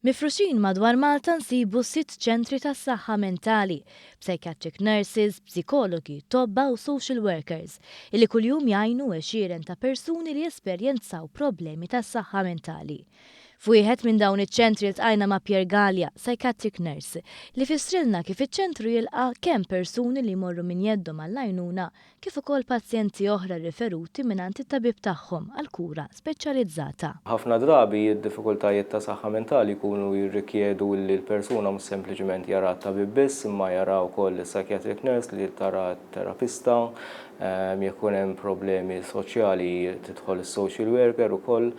Mifruxin madwar Malta nsibu 6 ċentri tas-saħħa mentali, psychiatric nurses, psikologi, tobba u social workers, illi kuljum jgħinu għexieren ta' persuni li jesperjenzaw problemi tas-saħħa mentali. F'wieħed minn dawn iċ-ċentri ltqajna ma' Pier Gallia, psychiatric nurse, li fissrilna kif iċ-ċentru jilqa' kemm persuni li jmorru minn jeddhom għall-għajnuna kif ukoll pazjenti oħra riferuti mingħand it-tabib tagħhom għal kura speċjalizzata. Ħafna drabi id-diffikultajiet ta' saħħa mentali jkunu jirrikjedu li l-persuna mhux sempliċement jara tabib biss, imma jara wkoll psychiatric nurse li tara terapista, jekk hemm problemi soċjali tidħol is-social worker ukoll,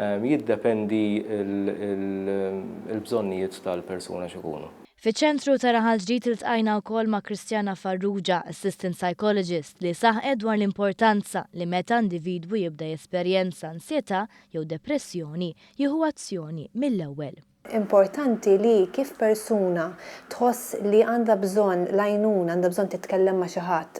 jiddependi l-bżonnijiet tal-persuna x'ikunu. Fiċ-ċentru ta' Raħal Ġdid iltqajna wkoll ma' Kristjana Farrugia, assistant psychologist, li saħqet dwar l-importanza li meta individwu jibda jesperjenza ansjetà jew depressjoni jieħu azzjoni mill-ewwel. Importanti li kif persuna tħoss li għandha bżonn l-għajnuna, għandha bżonn titkellem ma' xi ħadd,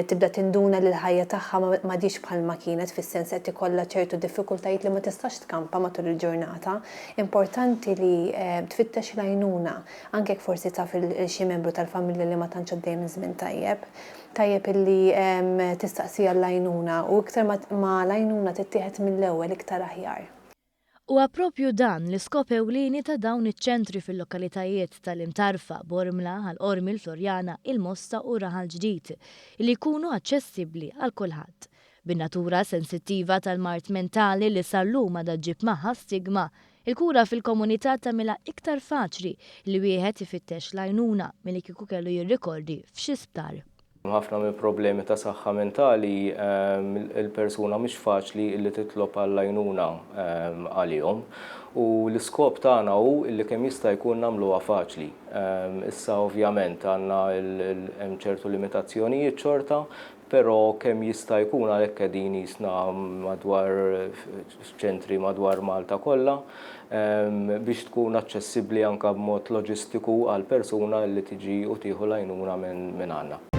tibda tinduna li l-ħajja tagħha m'għadix bħalma kienet fis-sens qed ikollha ċertu diffikultajiet li ma tistax tkampa matul il-ġurnata. Importanti li tfittex l-għajnuna anke jekk forsi taf xi membru tal-familja li ma tantx għaddej minn żmien tajjeb illi tistaqsija l-għajnuna u iktar ma l-għajnuna tittieħed mill-ewwel iktar aħjar. Huwa proprju dan l-iskop ewlieni ta' dawn iċ-ċentri fil-lokalitajiet tal-Imtarfa, Bormla, Għall-Qormi, Florjana, Il-Mosta u Raħal Ġdid li jkunu aċċessibbli għal kulħadd. Bin-natura sensittiva tal-mart mentali li sal-lum għadha ġġib magħha stigma, il-kura fil-komunità tagħmilha iktar faċli li wieħed ifittex l-għajnuna milli kieku kellu jirrikordi f'xi sptar. Ħafna mill problemi ta' saħħa mentali il-persuna mhix faċli li titlob għall-għajnuna għalihom u l-iskop tagħna hu li kemm jista' jkun nagħmluha faċli. Issa ovvjament għandna hemm ċertu limitazzjonijiet xorta, però kemm jista' jkun għalhekk qegħdin jisna madwar ċentri madwar Malta kollha biex tkun aċċessibbli anke b'mod loġistiku għal persuna li tiġi u tieħu l-għajnuna minn għandna.